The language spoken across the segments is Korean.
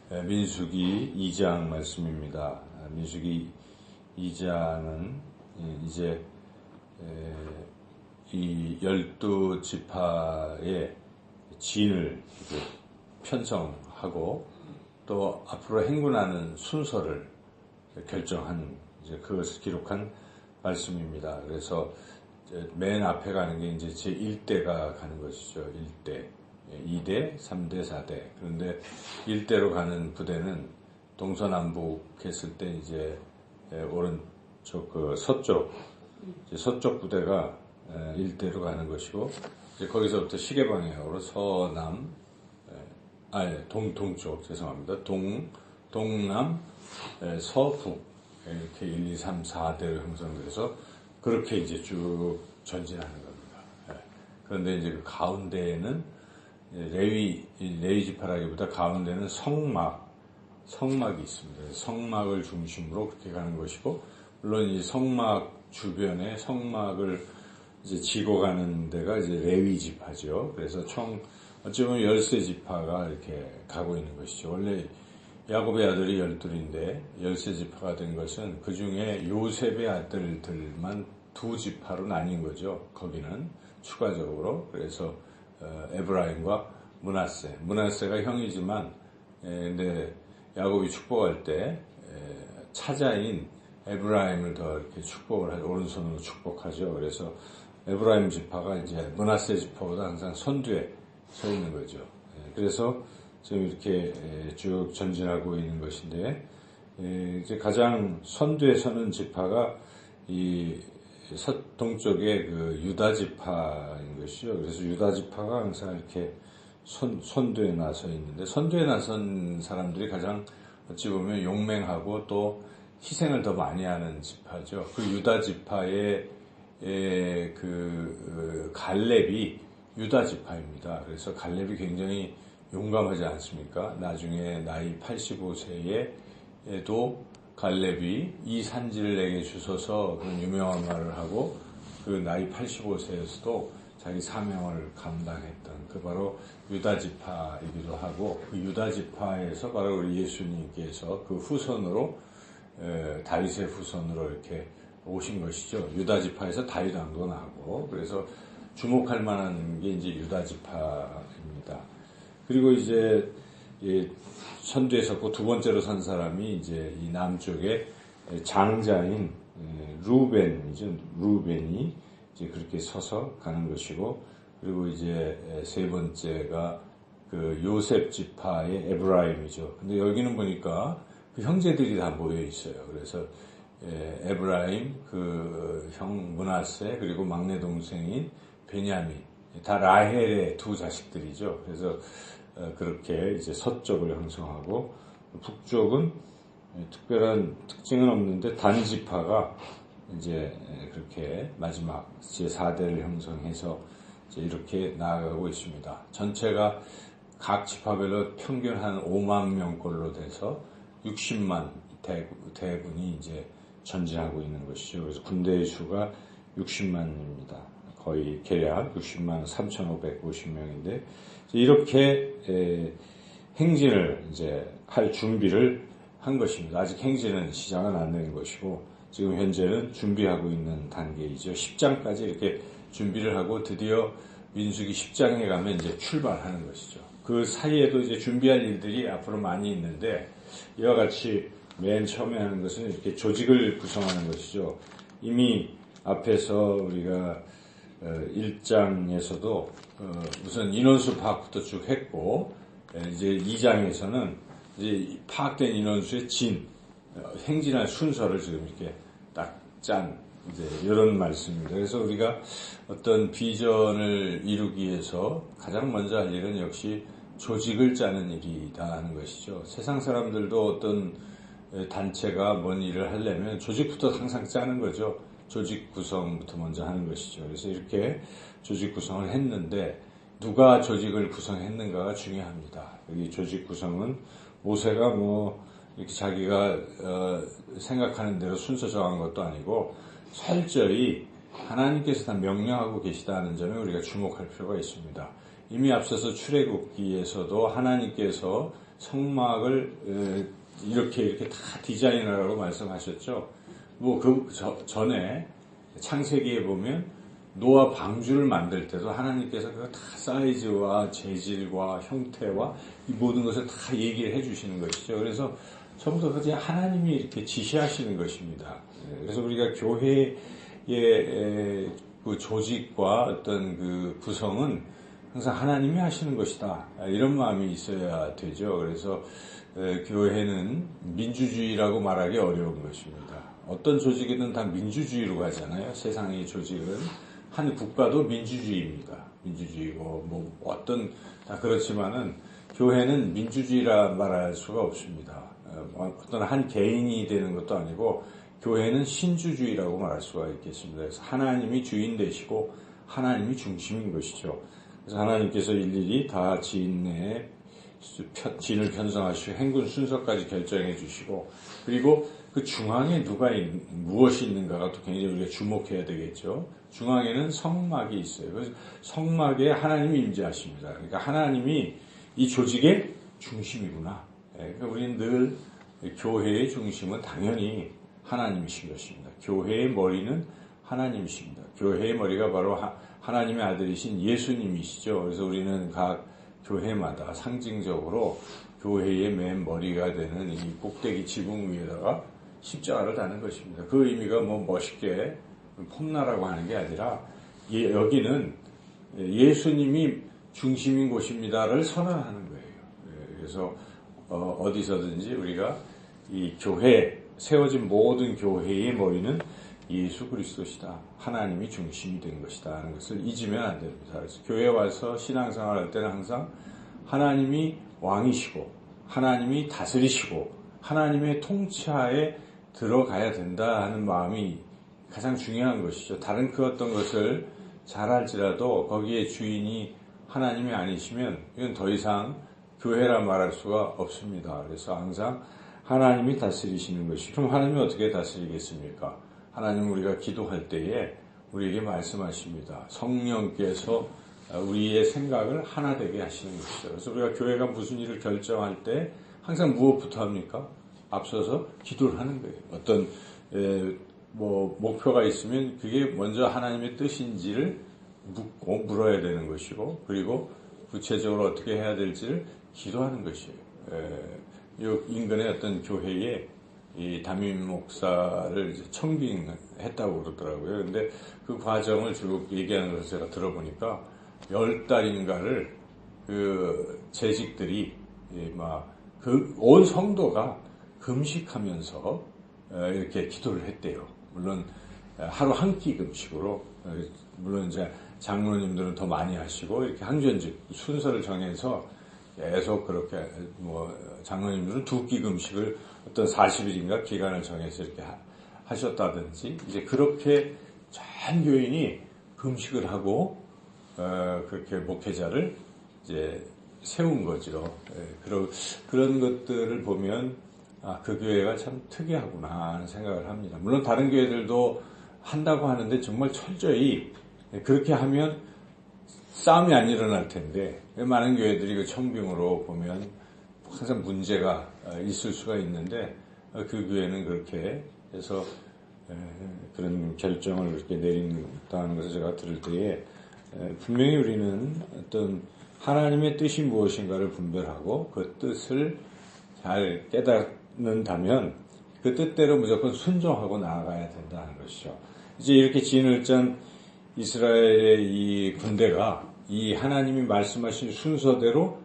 민수기 2장 말씀입니다. 민수기 2장은 이제 이 12지파의 진을 편성하고 또 앞으로 행군하는 순서를 결정한 이제 그것을 기록한 말씀입니다. 그래서 맨 앞에 가는 게 이제 제 1대가 가는 것이죠. 1대, 2대, 3대, 4대. 그런데 1대로 가는 부대는 동서남북 했을 때 이제 오른쪽 그 서쪽 부대가 1대로 가는 것이고, 이제 거기서부터 시계 방향으로 서남, 동쪽, 죄송합니다. 동남, 서북, 이렇게 1, 2, 3, 4대로 형성돼서 그렇게 이제 쭉 전진하는 겁니다. 그런데 이제 그 가운데에는 레위 지파라기보다 가운데는 성막이 있습니다. 성막을 중심으로 그렇게 가는 것이고, 물론 이 성막 주변에 성막을 이제 지고 가는 데가 이제 레위 지파죠. 그래서 어찌 보면 13지파가 이렇게 가고 있는 것이죠. 원래 야곱의 아들이 12인데 13지파가 된 것은 그 중에 요셉의 아들들만 2지파로 나뉜 거죠. 거기는 추가적으로. 그래서 에브라임과 문하세가 형이지만 근데 야곱이 축복할 때 차자인 에브라임을 더 이렇게 축복을 하죠. 오른손으로 축복하죠. 그래서 에브라임 지파가 이제 문하세 지파보다 항상 선두에 서 있는 거죠. 그래서 지금 이렇게 쭉 전진하고 있는 것인데, 이제 가장 선두에 서는 지파가 이 서동쪽의 그 유다 지파인 것이죠. 그래서 유다 지파가 항상 이렇게 선두에 나서 있는데, 선두에 나선 사람들이 가장 어찌 보면 용맹하고 또 희생을 더 많이 하는 지파죠. 그 유다 지파의 갈렙이 유다 지파입니다. 그래서 갈렙이 굉장히 용감하지 않습니까? 나중에 나이 85세에도 갈렙이 이 산지를 내게 주소서 그런 유명한 말을 하고, 그 나이 85세에서도 자기 사명을 감당했던 그 바로 유다 지파이기도 하고, 그 유다 지파에서 바로 우리 예수님께서 그 후손으로 다윗의 후손으로 이렇게 오신 것이죠. 유다 지파에서 다윗 왕도 나고, 그래서 주목할 만한 게 이제 유다 지파입니다. 그리고 이제 선두에 섰고 두 번째로 선 사람이 이제 이 남쪽에 장자인 루벤이 이제 그렇게 서서 가는 것이고, 그리고 이제 세 번째가 그 요셉 지파의 에브라임이죠. 근데 여기는 보니까 그 형제들이 다 모여 있어요. 그래서 에브라임, 그 형 문하세, 그리고 막내 동생인 베냐민, 다 라헬의 두 자식들이죠. 그래서 그렇게 이제 서쪽을 형성하고, 북쪽은 특별한 특징은 없는데 단지파가 이제 그렇게 마지막 제4대를 형성해서 이제 이렇게 나아가고 있습니다. 전체가 각 지파별로 평균 한 5만 명꼴로 돼서 60만 대군이 이제 전진하고 있는 것이죠. 그래서 군대의 수가 60만입니다. 거의 계략 60만 3,550명인데, 이렇게 행진을 이제 할 준비를 한 것입니다. 아직 행진은 시작은 안 된 것이고, 지금 현재는 준비하고 있는 단계이죠. 10장까지 이렇게 준비를 하고 드디어 민수기 10장에 가면 이제 출발하는 것이죠. 그 사이에도 이제 준비할 일들이 앞으로 많이 있는데, 이와 같이 맨 처음에 하는 것은 이렇게 조직을 구성하는 것이죠. 이미 앞에서 우리가 1장에서도 우선 인원수 파악부터 쭉 했고, 이제 2장에서는 이제 파악된 인원수의 행진할 순서를 지금 이렇게 딱 짠 이제 이런 말씀입니다. 그래서 우리가 어떤 비전을 이루기 위해서 가장 먼저 할 일은 역시 조직을 짜는 일이다 하는 것이죠. 세상 사람들도 어떤 단체가 뭔 일을 하려면 조직부터 항상 짜는 거죠. 조직 구성부터 먼저 하는 것이죠. 그래서 이렇게 조직 구성을 했는데, 누가 조직을 구성했는가가 중요합니다. 이 조직 구성은 모세가 이렇게 자기가 생각하는 대로 순서 정한 것도 아니고, 철저히 하나님께서 다 명령하고 계시다는 점에 우리가 주목할 필요가 있습니다. 이미 앞서서 출애굽기에서도 하나님께서 성막을 이렇게 다 디자인하라고 말씀하셨죠. 뭐 전에 창세기에 보면 노아 방주를 만들 때도 하나님께서 그 다 사이즈와 재질과 형태와 이 모든 것을 다 얘기를 해주시는 것이죠. 그래서 처음부터 그냥 하나님이 이렇게 지시하시는 것입니다. 그래서 우리가 교회의 그 조직과 어떤 그 구성은 항상 하나님이 하시는 것이다. 이런 마음이 있어야 되죠. 그래서 교회는 민주주의라고 말하기 어려운 것입니다. 어떤 조직이든 다 민주주의로 가잖아요. 세상의 조직은. 한 국가도 민주주의입니다. 민주주의고 뭐 어떤 다 그렇지만은 교회는 민주주의라 말할 수가 없습니다. 어떤 한 개인이 되는 것도 아니고 교회는 신주주의라고 말할 수가 있겠습니다. 그래서 하나님이 주인 되시고 하나님이 중심인 것이죠. 그래서 하나님께서 일일이 다 진을 편성하시고 행군 순서까지 결정해 주시고 그리고 그 중앙에 무엇이 있는가가 또 굉장히 우리가 주목해야 되겠죠. 중앙에는 성막이 있어요. 그래서 성막에 하나님이 임재하십니다. 그러니까 하나님이 이 조직의 중심이구나. 그러니까 우리는 늘 교회의 중심은 당연히 하나님이신 것입니다. 교회의 머리는 하나님이십니다. 교회의 머리가 바로 하나님의 아들이신 예수님이시죠. 그래서 우리는 각 교회마다 상징적으로 교회의 맨 머리가 되는 이 꼭대기 지붕 위에다가 십자가를 다는 것입니다. 그 의미가 뭐 멋있게 폼나라고 하는 게 아니라 여기는 예수님이 중심인 곳입니다를 선언하는 거예요. 그래서 어디서든지 우리가 이 교회 세워진 모든 교회의 머리는 예수 그리스도시다. 하나님이 중심이 된 것이다 하는 것을 잊으면 안 됩니다. 그래서 교회에 와서 신앙생활 할 때는 항상 하나님이 왕이시고 하나님이 다스리시고 하나님의 통치하에 들어가야 된다 하는 마음이 가장 중요한 것이죠. 다른 그 어떤 것을 잘 알지라도 거기에 주인이 하나님이 아니시면 이건 더 이상 교회라 말할 수가 없습니다. 그래서 항상 하나님이 다스리시는 것이. 그럼 하나님이 어떻게 다스리겠습니까? 하나님 우리가 기도할 때에 우리에게 말씀하십니다. 성령께서 우리의 생각을 하나 되게 하시는 것이죠. 그래서 우리가 교회가 무슨 일을 결정할 때 항상 무엇부터 합니까? 앞서서 기도를 하는 거예요. 어떤 목표가 있으면 그게 먼저 하나님의 뜻인지를 묻고 물어야 되는 것이고 그리고 구체적으로 어떻게 해야 될지를 기도하는 것이에요. 인근의 어떤 교회에 이 담임 목사를 이제 청빙했다고 그러더라고요. 근데 그 과정을 쭉 얘기하는 것을 제가 들어보니까 10달인가를 그 재직들이 온 성도가 금식하면서 이렇게 기도를 했대요. 물론 하루 한 끼 금식으로, 물론 이제 장로님들은 더 많이 하시고 이렇게 항전직 순서를 정해서 계속 그렇게 장로님들은 2끼 금식을 어떤 40일인가 기간을 정해서 이렇게 하셨다든지 이제 그렇게 전 교인이 금식을 하고 그렇게 목회자를 이제 세운 거죠. 그런 것들을 보면 그 교회가 참 특이하구나 하는 생각을 합니다. 물론 다른 교회들도 한다고 하는데 정말 철저히 그렇게 하면 싸움이 안 일어날 텐데 많은 교회들이 그 청빙으로 보면 항상 문제가 있을 수가 있는데 그 교회는 그렇게 해서 그런 결정을 그렇게 내린다는 것을 제가 들을 때에 분명히 우리는 어떤 하나님의 뜻이 무엇인가를 분별하고 그 뜻을 잘 깨닫는다면 그 뜻대로 무조건 순종하고 나아가야 된다는 것이죠. 이제 이렇게 진을 짠 이스라엘의 이 군대가 이 하나님이 말씀하신 순서대로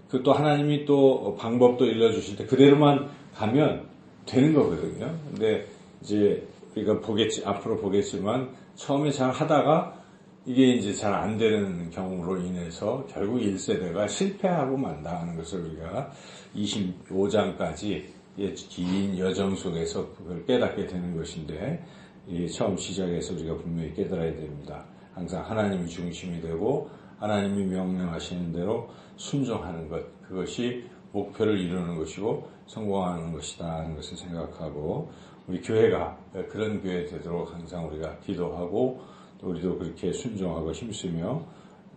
그 또 하나님이 또 방법도 일러주실 때 그대로만 가면 되는 거거든요. 근데 이제 우리가 앞으로 보겠지만 처음에 잘 하다가 이게 이제 잘 안 되는 경우로 인해서 결국 1세대가 실패하고 만다는 것을 우리가 25장까지 긴 여정 속에서 그걸 깨닫게 되는 것인데 처음 시작에서 우리가 분명히 깨달아야 됩니다. 항상 하나님이 중심이 되고 하나님이 명령하시는 대로 순종하는 것, 그것이 목표를 이루는 것이고 성공하는 것이다 하는 것을 생각하고 우리 교회가 그런 교회 되도록 항상 우리가 기도하고 또 우리도 그렇게 순종하고 힘쓰며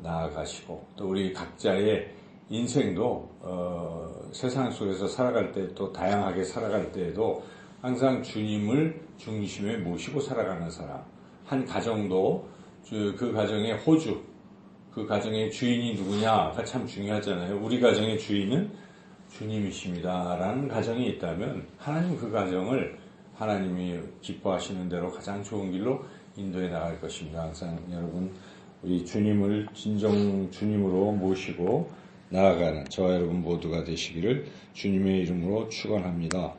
나아가시고 또 우리 각자의 인생도 세상 속에서 살아갈 때 또 다양하게 살아갈 때에도 항상 주님을 중심에 모시고 살아가는 사람, 한 가정도 그 가정의 호주, 그 가정의 주인이 누구냐가 참 중요하잖아요. 우리 가정의 주인은 주님이십니다라는 가정이 있다면 하나님 그 가정을 하나님이 기뻐하시는 대로 가장 좋은 길로 인도해 나갈 것입니다. 항상 여러분 우리 주님을 진정 주님으로 모시고 나아가는 저와 여러분 모두가 되시기를 주님의 이름으로 축원합니다.